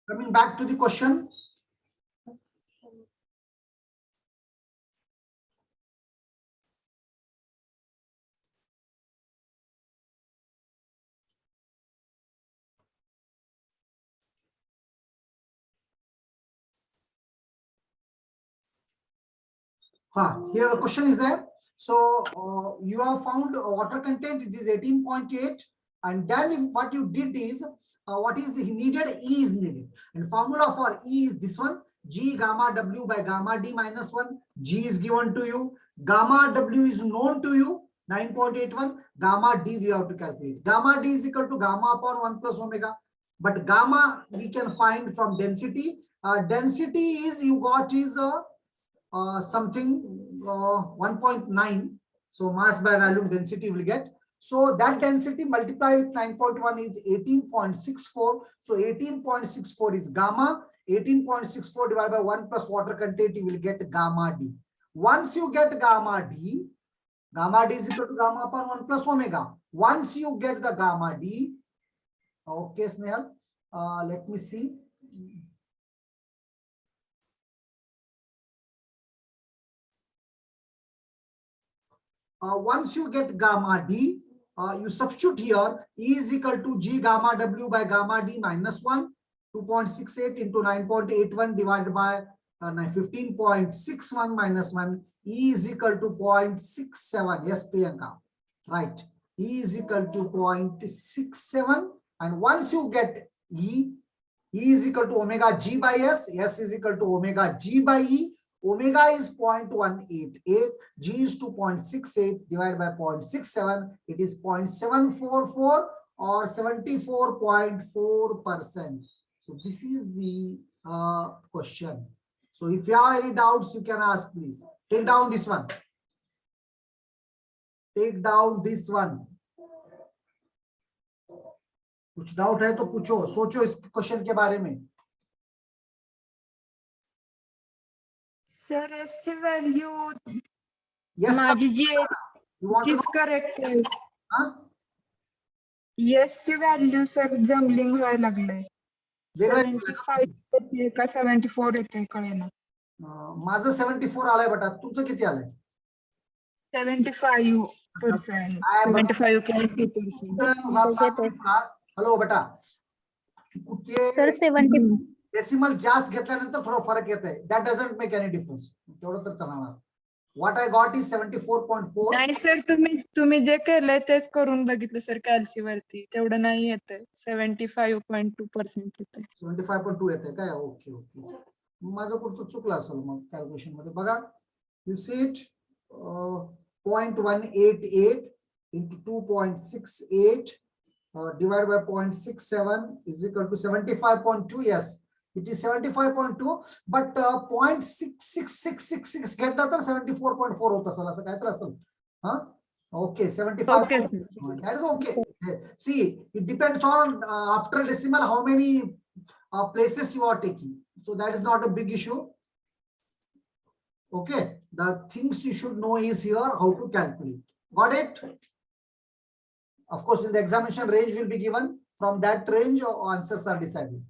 Coming back to the question. Here the question is there. So you have found water content, it is 18.8, and then what you did is what is needed, E is needed, and formula for E is this one, G gamma W by gamma D minus 1. G is given to you, gamma W is known to you, 9.81, gamma D we have to calculate. Gamma D is equal to gamma upon 1 plus omega, but gamma we can find from density. Density is you got is something 1.9. So mass by volume density will get. So that density multiplied with 9.1 is 18.64. So 18.64 is gamma. 18.64 divided by 1 plus water content, you will get gamma D. Once you get gamma D is equal to gamma upon 1 plus omega. Once you get the gamma D, okay, Snehal, let me see. Once you get gamma D, you substitute here, E is equal to G gamma W by gamma D minus 1, 2.68 into 9.81 divided by 15.61 minus 1. E is equal to 0.67. Yes, Priyanka. Right. E is equal to 0.67. And once you get E is equal to omega G by S. S is equal to omega G by E. Omega is 0.188, G is 2.68 divided by 0.67, it is 0.744 or 74.4%. So this is the question. So if you have any doubts, you can ask, please. Take down this one. Take down this one. कुछ doubt है तो पूछो, सोचो इस question के बारे में. Sir, S value. Yes, माझी जी you correct है. Yes, value sir jumbling व्हायला लागलंय. 75 येते का 74 येते कळेना. माझं 74 आलाय बेटा, तुमचं किती आलंय? 75%. 75%. हॅलो बेटा, सर 70 डेसिमल जास्त घेतल्यानंतर थोडा फरक येत आहे. That doesn't make any difference. तेवढं तर चालणार. What I got is 74.4. नाही सर, तुम्ही जे केलंय तेच करून बघितलं सर कॅल्सी वरती, तेवढं नाही येत. 75.2% येते. 75.2 येते काय? ओके ओके, माझं कुठं चुकलं असेल मग कॅल्क्युलेशन मध्ये. बघा, you see it 0.188 into 2.68 divided by 0.67 is equal to 75.2. Yes, it is 75.2, but 0.66666 घेतला तर 74.4 होत असेल, असं काय तर असेल. Okay, 75. Okay, that is okay. See, it depends on after decimal how many places you are taking. So that is not a big issue. Okay, the things you should know is here how to calculate. Got it? Of course, in the examination range will be given. From that range, answers are decided.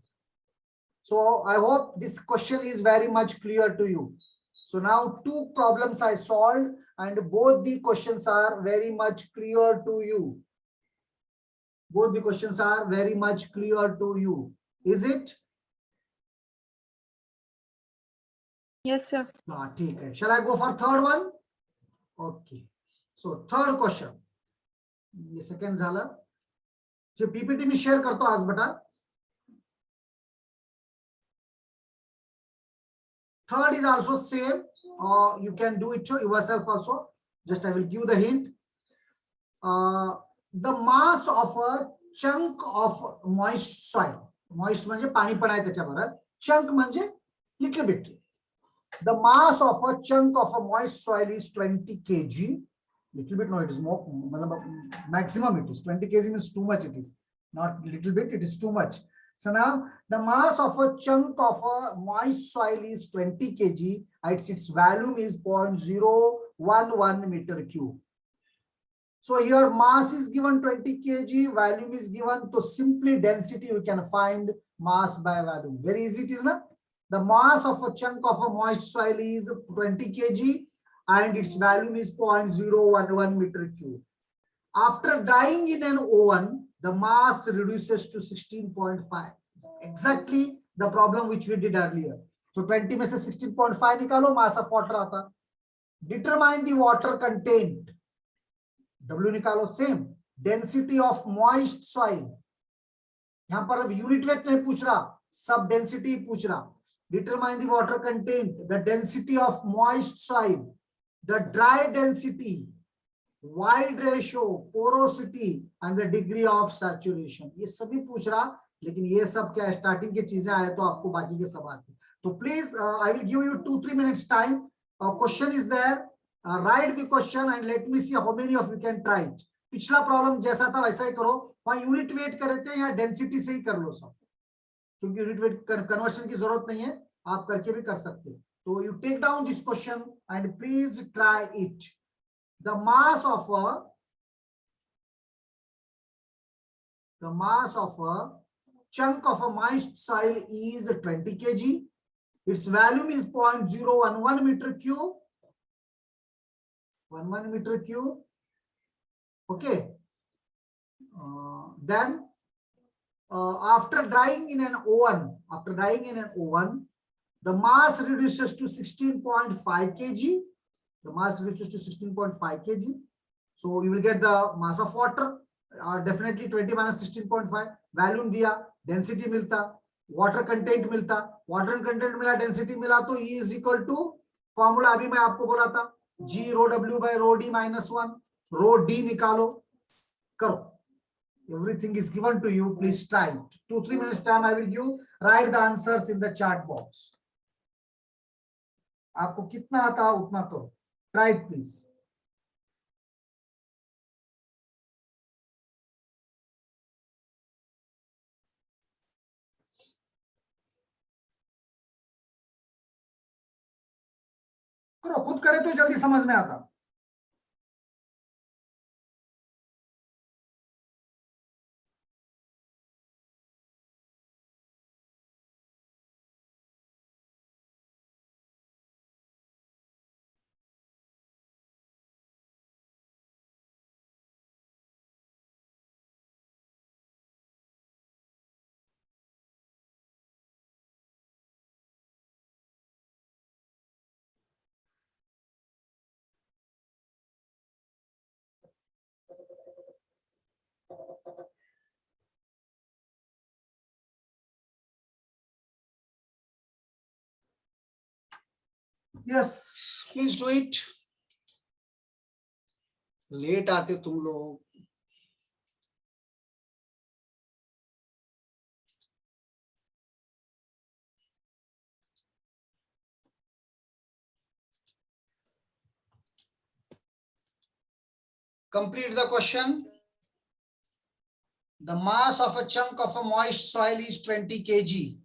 So I hope this question is very much clear to you. So now 2 problems I solved, and both the questions are very much clear to you. Both the questions are very much clear to you. Is it? Yes, sir. Okay. Shall I go for third one? Okay. So third question. ये second झालं. जे PPT मी share करतो आज बेटा. Third is also same. You can do it yourself also. Just I will give the hint. The mass of a chunk of moist soil. Moist म्हणजे पाणी पण आहे त्याच्यावर. Chunk म्हणजे little bit. The mass of a chunk of a moist soil is 20 kg. Little bit, no, it is more. Maximum it is 20 kg means too much. It is not little bit, it is too much. So now the mass of a chunk of a moist soil is 20 kg. Its volume is 0.011 meter cube. So here mass is given 20 kg, volume is given. So simply density we can find mass by volume. Very easy it is, na? The mass of a chunk of a moist soil is 20 kg and its volume is 0.011 meter cube. After drying in an oven, the mass reduces to 16.5. Exactly the problem which we did earlier. So 20 में से 16.5 निकालो, mass of water आता. Determine the water content. W निकालो, same. Density of moist soil. यहाँ पर अब unit weight नहीं पूछ रहा, sub density पूछ रहा. Determine the water content, the density of moist soil, the dry density, wide ratio, porosity and the degree of saturation. ये सभी पूछ रहा, लेकिन ये सब क्या स्टार्टिंग की चीजें आए तो आपको बाकी के सब आते. तो please I will give you 2-3 minutes time. Question is there. Write the question and let me see how many of you can try it. पिछला प्रॉब्लम जैसा था वैसा ही करो. वहां यूनिट वेट कर रहे थे, यहाँ डेंसिटी से ही कर लो सब, क्योंकि यूनिट वेट कन्वर्शन की जरूरत नहीं है, आप करके भी कर सकते हो. तो you take down this question and please try it. The mass of a chunk of a moist soil is 20 kg. Its volume is 0.011 meter cube. 11 meter cube. Okay. Then after drying in an oven, the mass reduces to 16.5 kg. The mass reduces to 16.5 kg. So you will get the mass of water. Definitely 20 minus 16.5. Volume दिया, density मिलता, water content मिलता, water content मिला, density मिला, तो E is equal to formula अभी मैं आपको बोला था, G rho W by rho D minus 1. Rho D निकालो, करो. Everything is given to you. Please try it. 2-3 minutes time I will give. Write the answers in the chat box. आपको कितना आता है उतना करो. Try it, please. करो, खुद करे तो जल्दी समझ में आता. Yes, please do it. Late आते तुम लोग. Complete the question. The mass of a chunk of a moist soil is 20 kg.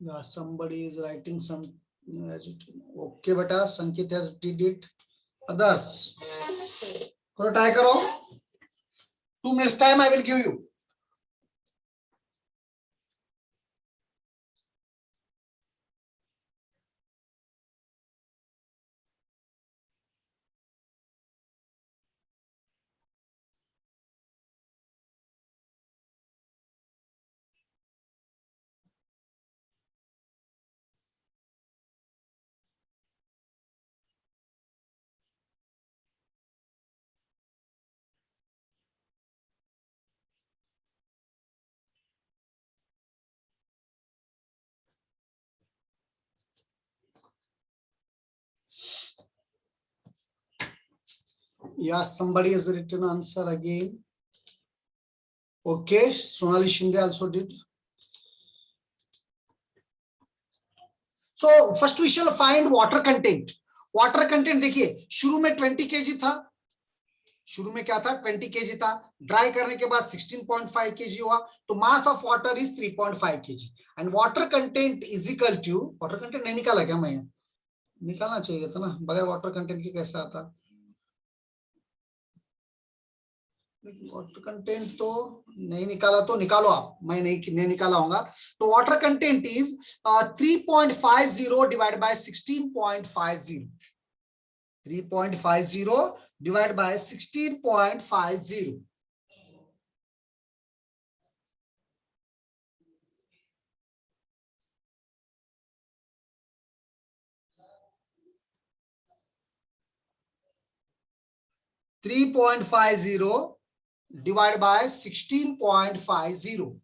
Yeah, somebody is writing some. Okay, beta. Sankit has did it. Others. करो, try करो. 2 minutes time I will give you. Yeah, somebody has written answer again. Okay, Sonali Shinde also did. So first we shall find water content. Water content देखिए, शुरू में 20 kg था. शुरू में क्या था? 20 kg था. ड्राई करने के बाद 16.5 kg हुआ. तो mass of water is 3.5 kg. And water content is equal to, water content नहीं निकाला क्या मैं? निकालना चाहिए था ना, बगैर वाटर कंटेंट के कैसे आता। वाटर कंटेंट तो नहीं निकाला तो निकालो आप, मैं नहीं निकाला होगा। तो water content is 3.50 divide by 16.50, 3.50 divide by 16.50। Three 3.50 divided by 16.50.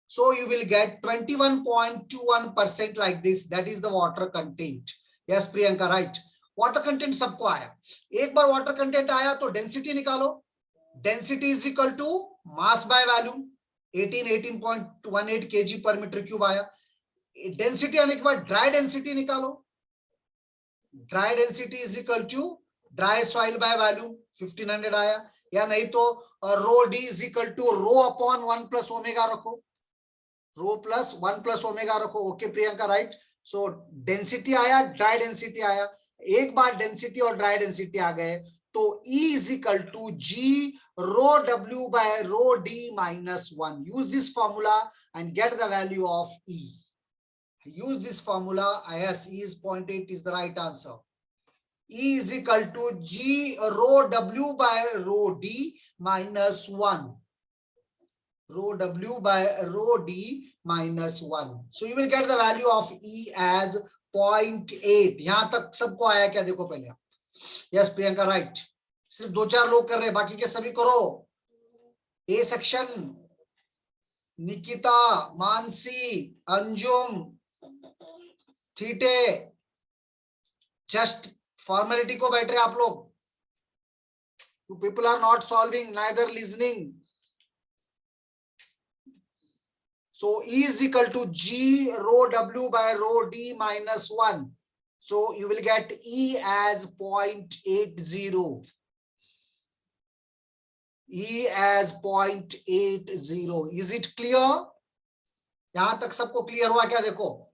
So you will get 21.21% like this. That is the water content. Yes, Priyanka, right. Water content सबको आया। एक बार water content आया तो density निकालो। Density is equal to mass by volume, 18.18 kg per meter cube आया। Density आने के बाद dry density निकालो। Dry density is equal to dry soil by volume, 1500 आया। या नहीं तो rho D is equal to rho upon 1 plus omega रखो, रो प्लस 1 प्लस ओमेगा रखो। Okay Priyanka, right. So density आया, ड्राई डेंसिटी आया। एक बार डेंसिटी और ड्राई डेंसिटी आ गए तो E is equal to G rho W by rho D minus 1। Use this formula and get the value of E। use this formula. Yes, E is 0.8 is the right answer. E is equal to G rho W by rho D minus 1. Rho W by rho D minus 1. So you will get the value of E as 0.8. यहां तक सबको आया क्या, देखो पहले। Yes Priyanka, right. सिर्फ 2-4 लोग कर रहे, बाकी के सभी करो। ए सेक्शन, निकिता, मानसी, अंजुम, ठीटे, जस्ट फॉर्मेलिटी को बैठ रहे आप लोग। People are not solving, neither listening. So E is equal to G rho W by rho D minus 1. So you will get E as 0.80. E as 0.80. Is it clear? यहां तक सबको clear हुआ क्या? देखो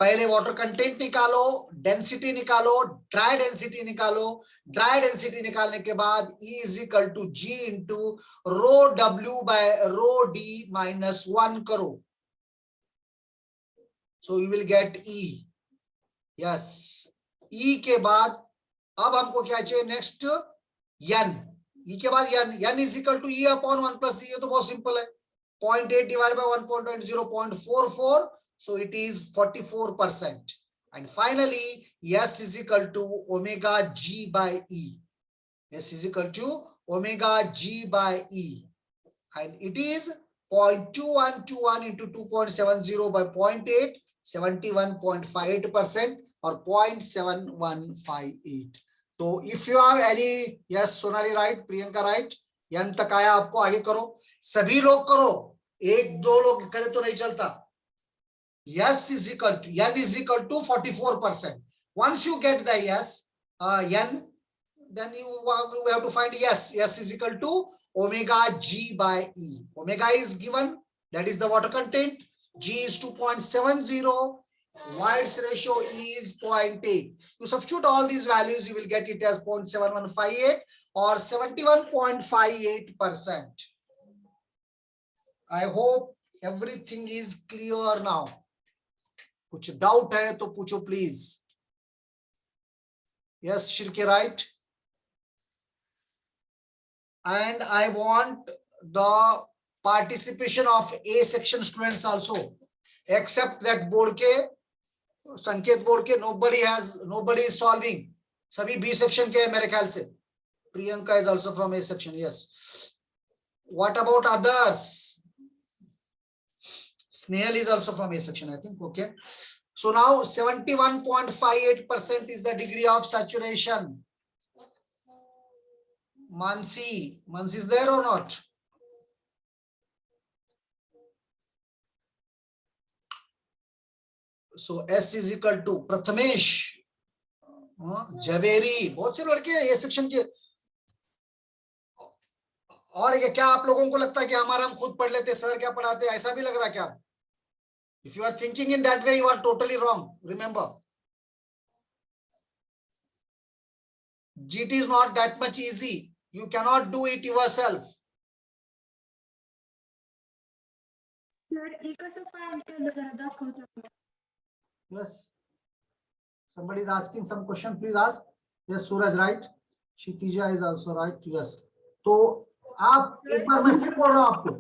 पहले वाटर कंटेंट निकालो, density निकालो, dry density निकालो। ड्राई डेंसिटी निकालने के बाद E is equal to G into rho W by rho D minus 1 करो। So you will get E। Yes, E के बाद अब हमको क्या चाहिए नेक्स्ट? N। E के बाद N is equal to E upon 1 plus E। ये तो बहुत सिंपल है। 0.8 divide by 1.20, 0.44. So it is 44%. And finally, S is equal to omega G by E. S is equal to omega G by E. And it is 0.2121 into 2.70 by 0.8, 71.58% or 0.7158. So if you have any, yes, Sonali, right, Priyanka, right, yan तक आया आपको, आगे करो। सभी लोग करो, एक दो लोग करे तो नहीं चलता। S is equal to N is equal to 44%. Once you get the S, N, then you have to find S. S is equal to omega G by E. Omega is given, that is the water content. G is 2.70. White's ratio E is 0.8. You substitute all these values, you will get it as 0.7158 or 71.58%. I hope everything is clear now. कुछ doubt है तो पूछो please. Yes शिल्के, right. And I want the participation of A section students also, except that board के, Sanket board के nobody is solving. सभी B section के हैं मेरे ख्याल से। Priyanka is also from A section. Yes, what about others? Snehal is also from A section, I think. Okay. So now 71.58% is the degree of saturation. Mansi is there or not? So S is equal to Prathamesh, Javeri, बहुत से लड़के A section के। और ये क्या आप लोगों को लगता है कि हमारा हम खुद पढ़ लेते, सर क्या पढ़ाते, ऐसा भी लग रहा है क्या? If you are thinking in that way, you are totally wrong. Remember, GT is not that much easy. You cannot do it yourself. Yes. Somebody is asking some question. Please ask. Yes, Suraj, right? Kshitija is also right. Yes. तो आप एक बार मैं फिर बोल रहा हूँ आपको,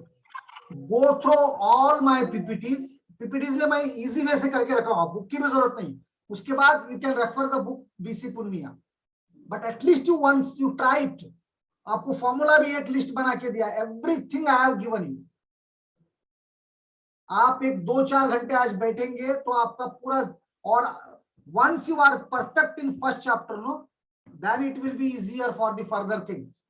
go through all my PPTs. PPTs में मैं easy way से करके रखा हूँ, बुक की भी जरूरत नहीं. उसके बाद you can refer the book BC Punniya. But at least you once you try it. आपको फॉर्मूला भी एक लिस्ट बना के दिया. Everything I have given you. आप एक 2-4 घंटे आज बैठेंगे तो आपका पूरा, और once you are perfect in first chapter, no, then it will be easier for the further things.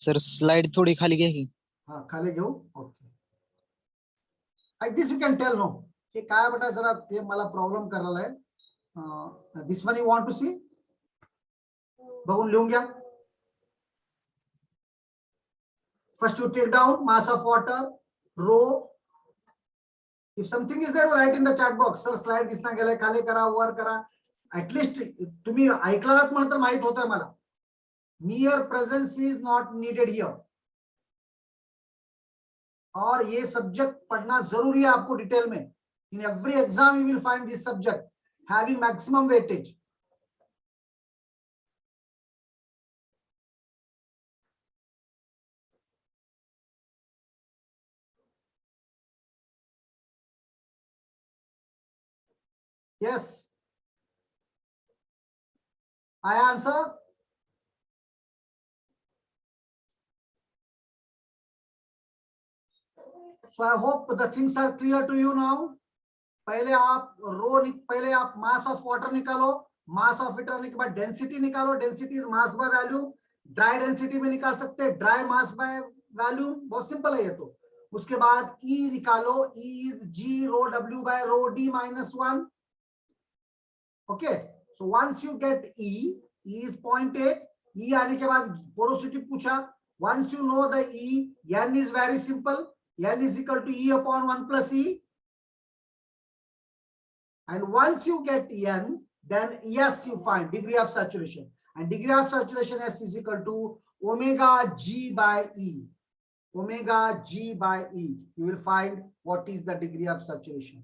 Sir slide थोड़ी खाली घ्या की. हाँ खाली घेऊ. Okay. Like this you can tell, no, कि काय बेटा जरा हे मला प्रॉब्लेम करायला आहे. This one you want to see? बघून लिहून घ्या. First you take down mass of water, rho. If something is there, write in the chat box. Sir, slide दिसना गेलाय, खाली करा, वर करा. At least तुम्ही ऐकलात म्हणून तर माहित होतंय मला. Mere presence is not needed here. और ये सब्जेक्ट पढ़ना जरूरी है आपको डिटेल में. In every exam you will find this subject having maximum weightage. Yes. I answer. So I hope the things are clear to you now. पहले आप पहले आप mass of water निकालो, mass of water के बाद density निकालो. Density is mass by volume. Dry density में निकाल सकते हैं, dry mass by volume. बहुत सिंपल है ये तो. उसके बाद E निकालो. E is G rho W by rho D minus 1. Okay. So once you get E is 0.8. E आने के बाद porosity पूछा. Once you know the E, N is very simple. N is equal to E upon 1 plus E. And once you get N, then S you find degree of saturation. And degree of saturation S is equal to omega G by E. Omega G by E. You will find what is the degree of saturation.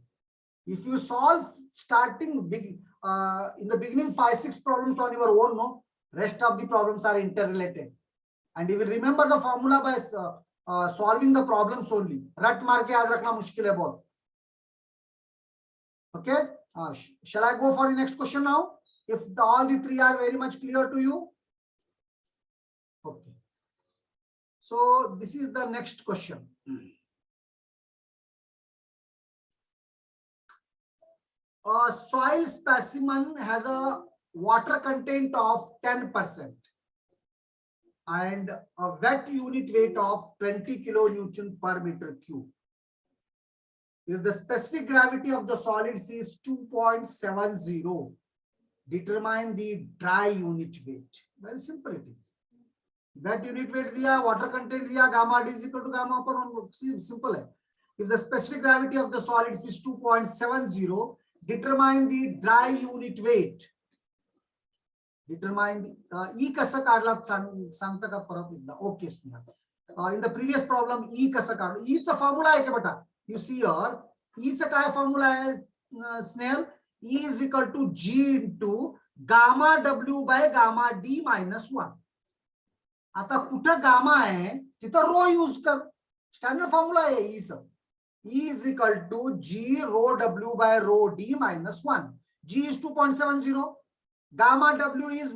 If you solve starting big in the beginning 5-6 problems on your own, no, rest of the problems are interrelated. And you will remember the formula by solving the problems only. रट मार के याद रखना मुश्किल है बहुत. Okay. Shall I go for the next question now? If all the three are very much clear to you. Okay. So this is the next question. A soil specimen has a water content of 10% and a wet unit weight of 20 kilonewton per meter cube. If the specific gravity of the solids is 2.70, determine the dry unit weight. Very simple it is. Wet unit weight दिया, water content दिया, gamma D is equal to gamma upon 1. Simple है. If the specific gravity of the solids is 2.70, determine the dry unit weight. Determine the E कसं काढलात सांगता का परत एकदा. Okay Snehal. In the previous problem E कसं काढलं. E चा formula आहे का बेटा? You see here, E चा काय फॉर्म्युला आहे Snehal? E is equal to G into gamma W by gamma D minus 1. आता कुठं गामा आहे तिथं रो यूज कर. स्टँडर्ड फॉर्म्युला आहे E चा. E is equal to G rho W by rho D minus 1. G is 2.70. Gamma W is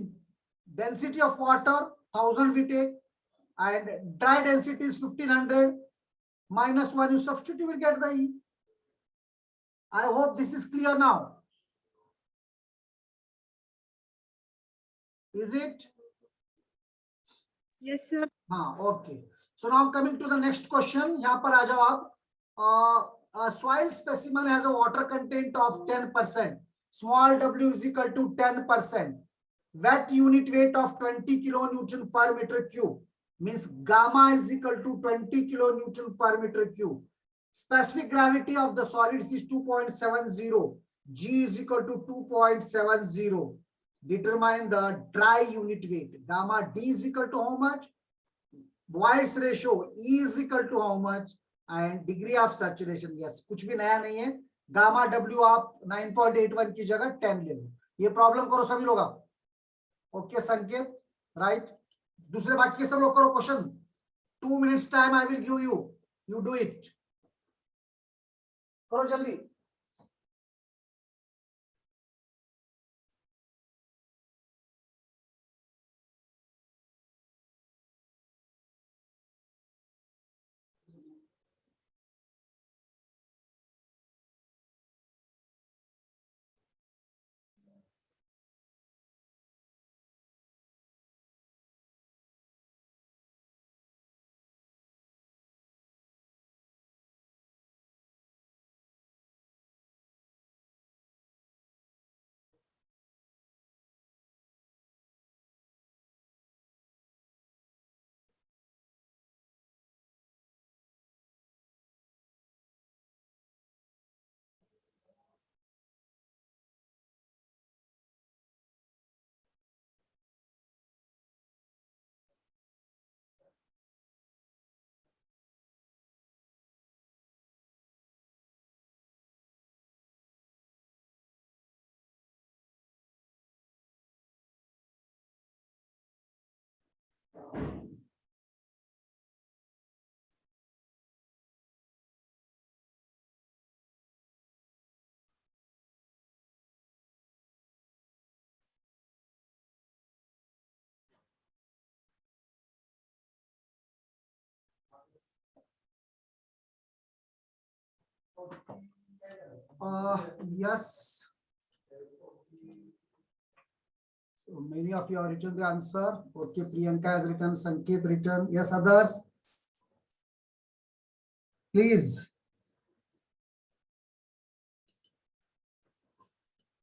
density of water, 1000 we take, and dry density is 1500. Minus 1, you substitute, you will get the E. I hope this is clear now. Is it? Yes, sir. Okay. So now coming to the next question. यहाँ पर आ जाओ आप. A soil specimen has a water content of 10%. Small w is equal to 10%. Wet unit weight of 20 kilonewton per meter cube. Means gamma is equal to 20 kilonewton per meter cube. Specific gravity of the solids is 2.70. G is equal to 2.70. Determine the dry unit weight. Gamma D is equal to how much? Voids ratio E is equal to how much? And degree of saturation. Yes, कुछ भी नया नहीं है. Gamma W आप 9.81 की जगह 10 ले लो. ये प्रॉब्लम करो सभी लोग आप. ओके संकेत, राइट. दूसरे बाकी सब लोग करो question. 2 minutes time I will give you. You do it. करो जल्दी. Yes. So many of you have written the answer. Okay, Priyanka has written, Sanket written. Yes, others. Please.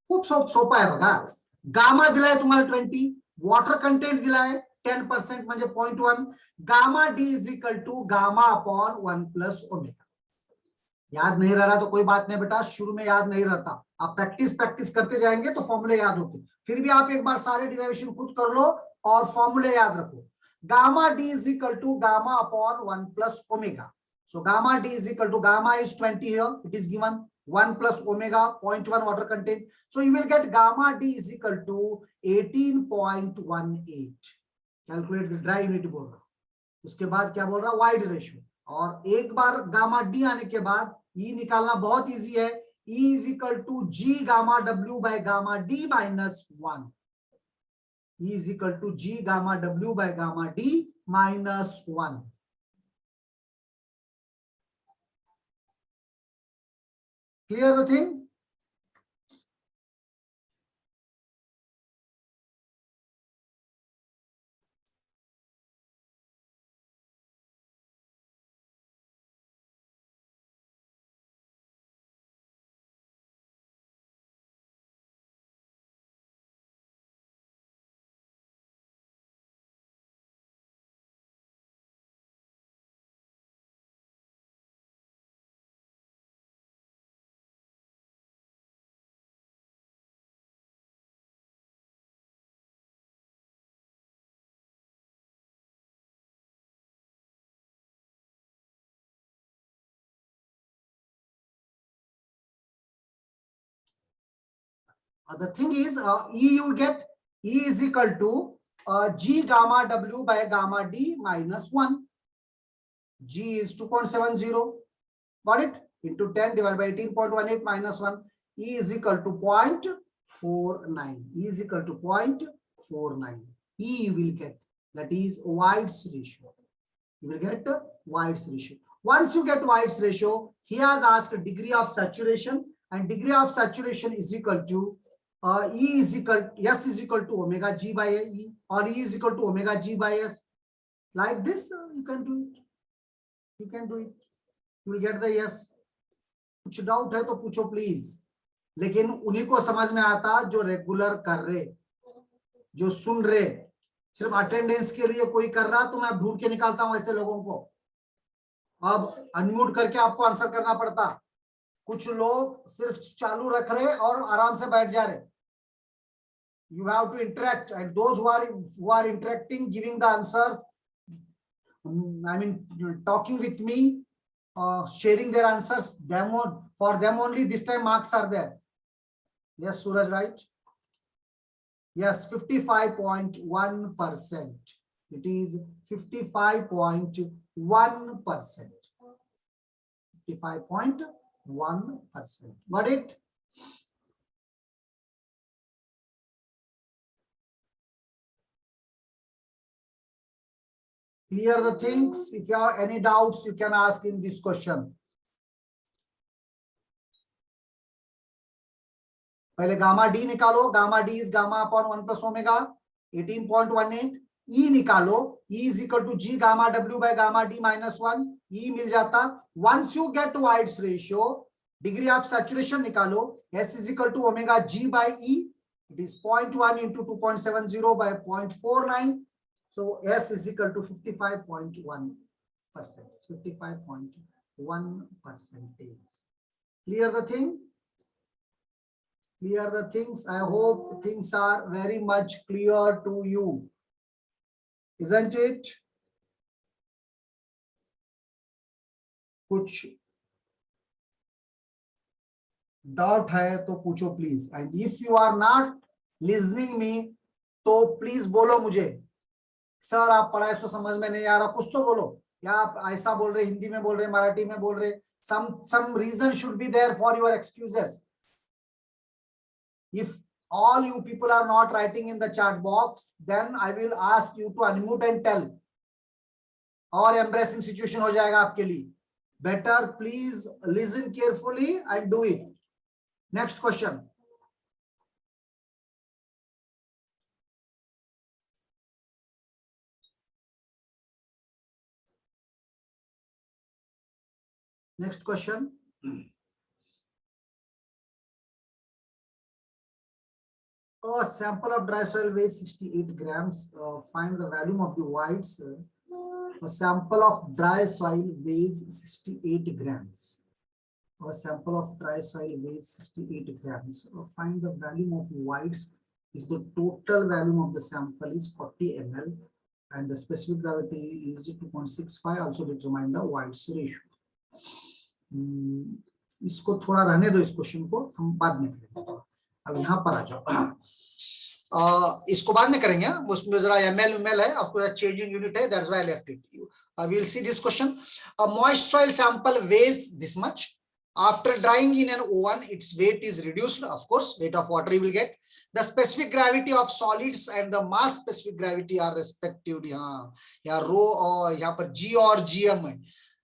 खूप सोपा आहे बघा. गामा दिलाय तुम्हाला 20, वॉटर कंटेंट दिलाय 10% म्हणजे 0.1. Gamma D is equal to gamma upon 1 plus omega. याद नहीं रह रहा तो कोई बात नहीं बेटा, शुरू में याद नहीं रहता, आप प्रैक्टिस करते जाएंगे तो फॉर्मूले याद होते. फिर भी आप एक बार सारे डिराइवेशन खुद कर लो और फॉर्मूले याद रखो. Gamma D is equal to gamma upon 1 plus omega. So gamma D is equal to, gamma is 20 here, it is given 1 plus omega 0.1 water content. So you will get gamma D is equal to 18.18. Calculate the dry unit बोल रहा. उसके बाद क्या बोल रहा, void ratio. और एक बार gamma D आने के बाद E निकालना बहुत इजी है. E is equal to G gamma W by gamma D minus 1. E is equal to G gamma W by gamma D minus 1. Clear the thing? The thing is, E you get, E is equal to G gamma W by gamma D minus 1. G is 2.70. Got it? Into 10 divided by 18.18 minus 1. E is equal to 0.49. E is equal to 0.49. E you will get. That is White's ratio. You will get White's ratio. Once you get White's ratio, he has asked degree of saturation, and degree of saturation is equal to E is equal, S is equal to omega G by E, or E is equal to omega G by S. Like this, you can do it. You can do it. You will get the yes. कुछ doubt है तो पूछो please. लेकिन उन्हीं को समझ में आता जो रेगुलर कर रहे, जो सुन रहे. सिर्फ अटेंडेंस के लिए कोई कर रहा तो मैं ढूंढ के निकालता हूं ऐसे लोगों को. अब अनम्यूट करके आपको आंसर करना पड़ता. कुछ लोग सिर्फ चालू रख रहे और आराम से बैठ जा रहे. You have to interact, and those who are interacting, giving the answers, I mean, talking with me, sharing their answers, for them only this time marks are there. Yes, Suraj, right? Yes, 55.1%. It is 55.1%. 55.1%. Got it? Clear the things. If you have any doubts, you can ask in this question. पहले gamma D निकालो. Gamma D is gamma upon 1 plus omega 18.18. E निकालो. E is equal to G gamma W by gamma D minus 1. E मिल जाता. Once you get voids ratio, degree of saturation निकालो. S is equal to omega G by E. It is 0.1 into 2.70 by 0.49. So S is equal to 55.1%. 55.1%. Clear the thing? Clear the things. I hope things are very much clear to you. Isn't it? कुछ doubt है तो पूछो please. And if you are not listening me, तो please बोलो मुझे. Sir आप पढ़ाए सो समझ में नहीं आ रहा, कुछ तो बोलो. या आप ऐसा बोल रहे, हिंदी में बोल रहे, मराठी में बोल रहे. some reason should be there for your excuses. If all you people are not writing in the chat box, then I will ask you to unmute and tell. और embarrassing situation हो जाएगा आपके लिए. Better please listen carefully and do it. Next question. Next question. A sample of dry soil weighs 68 grams. Find the volume of the whites. A sample of dry soil weighs 68 grams. A sample of dry soil weighs 68 grams. Find the volume of whites if the total volume of the sample is 40 ml and the specific gravity is 2.65. Also determine the whites ratio. इसको थोड़ा रहने दो. इस question को हम बाद में करेंगे. अब यहाँ पर आ जाओ. इसको बाद में करेंगे. उसमें जरा ml है, आपको चेंजिंग यूनिट है, that's why I left it. We will see this question. A moist soil sample weighs this much. After drying in an oven, its weight is reduced. Of course, weight of water you will get. The specific gravity of solids and the mass specific gravity are respectively. हाँ, यहाँ rho और यहाँ पर g और gm है.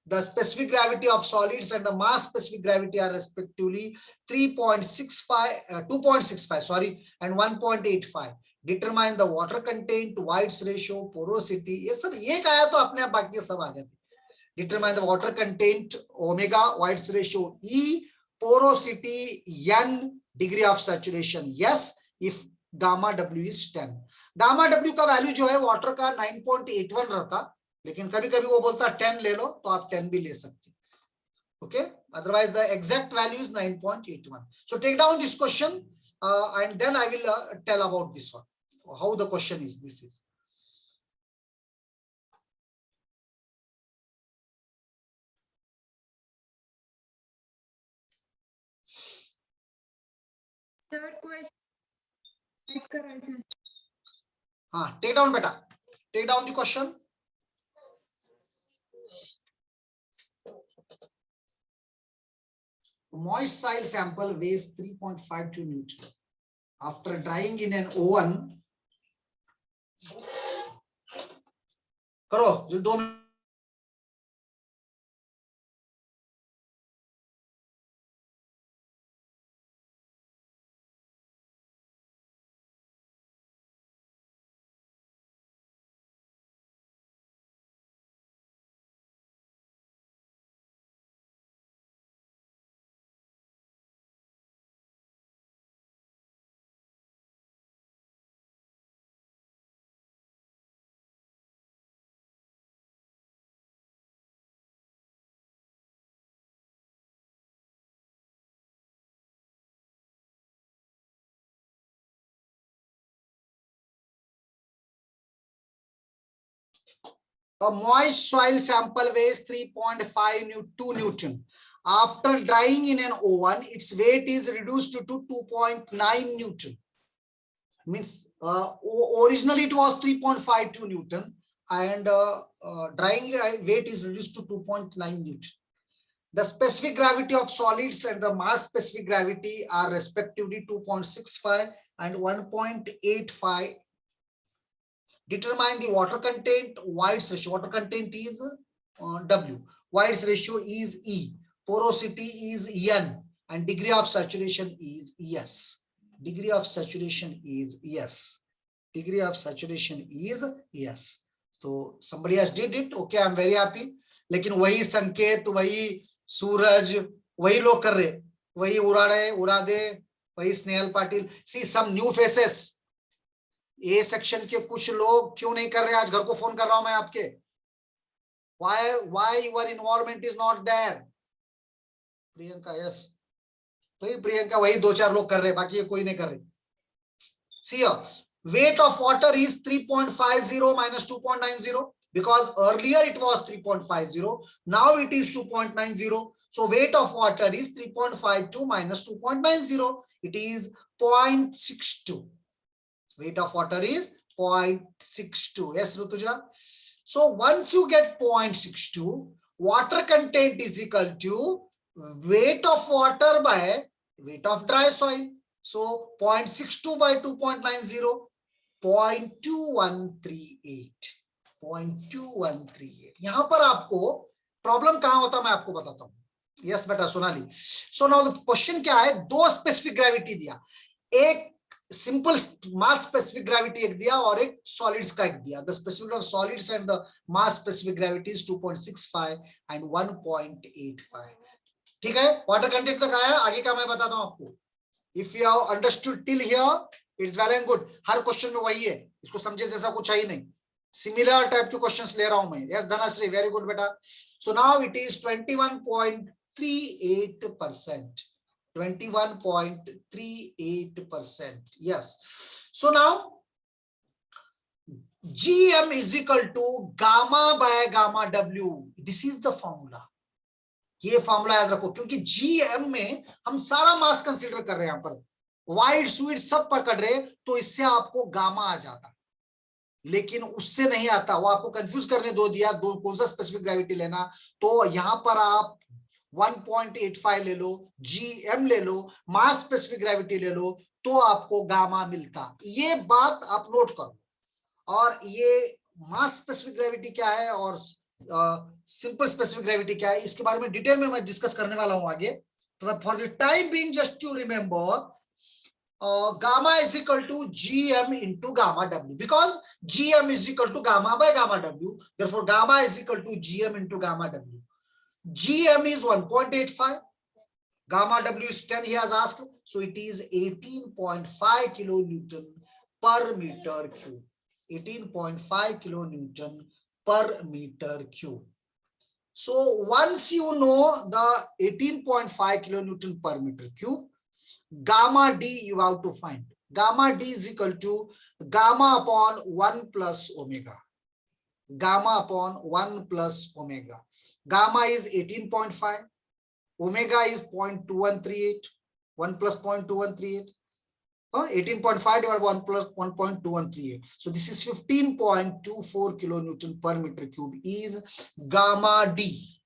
The specific gravity of solids and the mass specific gravity are respectively 3.65, 2.65, sorry, and 1.85. Determine the water content, whites ratio, porosity. ये सब ये आया तो अपने आप बाकी सब आ जाते. Determine the water content, omega, whites ratio, E, porosity, N, degree of saturation. Yes, if gamma W is 10. Gamma W का वैल्यू जो है वाटर का 9.81 रहता, लेकिन कभी कभी वो बोलता 10 ले लो, तो आप 10 भी ले सकते. Okay, otherwise the exact value is 9.81. So take down this question and then I will tell about this one, how the question is. This is third question. हाँ, take down beta, take down the question. Moist soil sample weighs 3.52 Newton. After drying in an oven, करो जो 2 A moist soil sample weighs 3.52 Newton. After drying in an oven, its weight is reduced to 2.9 Newton. Means originally it was 3.52 Newton, and drying weight is reduced to 2.9 Newton. The specific gravity of solids and the mass specific gravity are respectively 2.65 and 1.85. Determine the water content. Void's ratio. Water content is W. Void's ratio is E. Porosity is N. And degree of saturation is S. Degree of saturation is S. Degree of saturation is S. So somebody has did it. Okay, I'm very happy. लेकिन वही संकेत, वही सूरज, वही लोग कर रहे, वही उड़ा रहे, उड़ा दे, वही Snehal Patil. See some new faces. A section के कुछ लोग क्यों नहीं कर रहे? आज घर को फोन कर रहा हूं मैं आपके. Why your involvement is not there? Priyanka, yes. वही प्रियंका, वही दो चार लोग कर रहे, बाकी ये कोई नहीं कर रहे. See here, weight of water is 3.50 minus 2.90 because earlier it was 3.50, now it is 2.90. So weight of water is 3.52 minus 2.90. It is 0.62. Weight of water is 0.62. Yes, Rutuja. So once you get 0.62, water content is equal to weight of water by weight of dry soil. So 0.62 by 2.90, 0.2138. 0.2138. यहां पर आपको problem कहां होता मैं आपको बताता हूं. Yes बेटा Sonali. So now the question क्या है? दो स्पेसिफिक ग्रेविटी दिया, एक सिंपल मास स्पेसिफिक ग्रेविटी एक दिया और एक सॉलिड्स का एक दिया. The specific of solids and the mass specific gravity is 2.65 and 1.85. ठीक है, वाटर कंटेंट तक आया, आगे का मैं बताता हूं आपको. If you have understood till here, it's well and good. Her question में वही है, इसको समझे जैसा कुछ है ही नहीं. सिमिलर टाइप के क्वेश्चंस ले रहा हूं मैं. यस धनश्री, वेरी गुड बेटा. So now it is 21.38%. 21.38%. Yes. So now GM is equal to gamma by gamma W. This is the formula. ये फॉर्मूला याद रखो, क्योंकि GM में हम सारा मास कंसीडर कर रहे हैं. यहाँ पर वाइड स्वीट सब पकड़ रहे, तो इससे आपको गामा आ जाता, लेकिन उससे नहीं आता. वो आपको कंफ्यूज करने दो दिया, दो कौन सा स्पेसिफिक ग्रेविटी लेना. तो यहां पर आप 1.85 ले लो, GM ले लो, मास स्पेसिफिक ग्रेविटी ले लो, तो आपको गामा मिलता. ये बात आप नोट करो. और ये मास स्पेसिफिक ग्रेविटी क्या है और सिंपल स्पेसिफिक ग्रेविटी क्या है, इसके बारे में डिटेल में मैं डिस्कस करने वाला हूं आगे. तो for the time being just to remember, gamma is equal to GM into gamma W, because GM is equal to gamma by gamma W. Therefore, gamma is equal to GM into gamma W. GM is 1.85, gamma W is 10, he has asked, so it is 18.5 kilonewton per meter cube. 18.5 kilonewton per meter cube. So once you know the 18.5 kilonewton per meter cube, gamma D you have to find. Gamma D is equal to gamma upon 1 plus omega. Gamma upon 1 plus omega. Gamma is 18.5. Omega is 0.2138. 1 plus 0.2138. 18.5 divided by 1 plus 1.2138. So this is 15.24 kilonewton per meter cube is gamma D.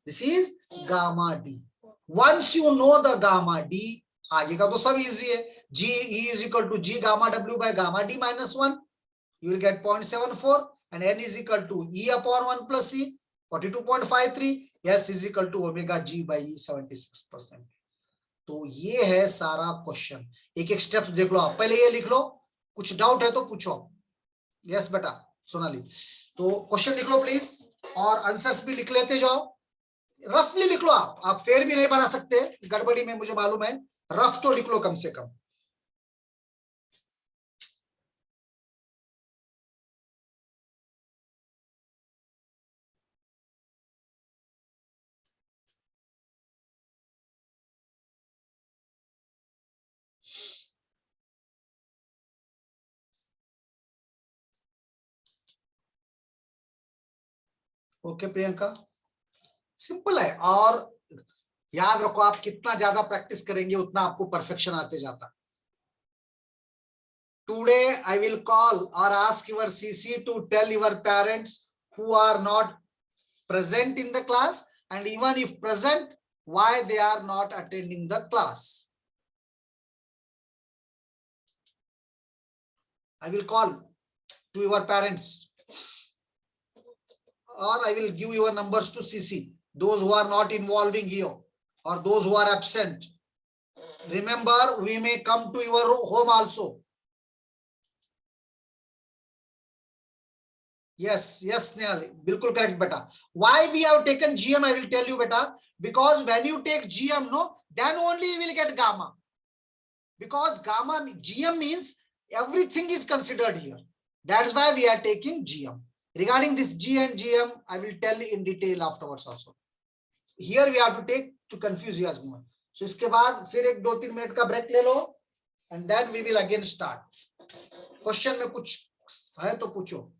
This is gamma D. Once you know the gamma D, आगे का तो सब easy है. G E is equal to G gamma W by gamma D minus 1. You will get 0.74 and N is equal to E upon 1 plus E, 42.53. S is equal to omega G by E, 76%. तो ये है सारा question. एक एक steps देख लो आप. पहले ये लिख लो, कुछ डाउट है तो पूछो. यस बेटा सोनाली. तो क्वेश्चन लिख लो प्लीज, और आंसर्स भी लिख लेते जाओ. रफली लिख लो आप फेर भी नहीं बना सकते गड़बड़ी में, मुझे मालूम है. रफ तो लिख लो कम से कम. ओके प्रियंका, सिंपल है। और याद रखो, आप कितना ज्यादा प्रैक्टिस करेंगे उतना आपको परफेक्शन आते जाता। Today I will call or ask your CC to tell your parents who are not present in the class, and even if present, why they are not attending the class. I will call to your parents, or I will give your numbers to CC, those who are not involving here or those who are absent. Remember, we may come to your home also. Yes, Snehal, bilkul correct, beta. Why we have taken GM, I will tell you, beta. Because when you take GM, no, then only you will get gamma. Because gamma, GM means everything is considered here. That's why we are taking GM. Regarding this G and GM, I will tell in detail afterwards also. Here we have to take to confuse you as more. So इसके बाद फिर एक 2-3 minute का break ले लो, and then we will again start. Question में कुछ है तो पूछो.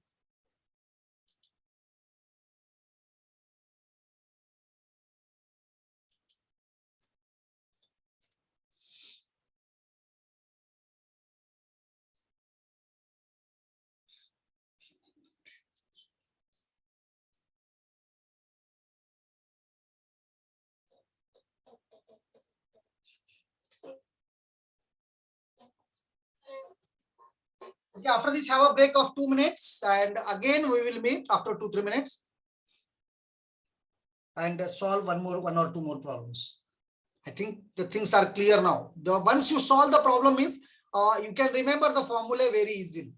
Okay, after this, have a break of 2 minutes, and again we will meet after 2-3 minutes and solve one or two more problems. I think the things are clear now. Once you solve the problem means you can remember the formula very easily.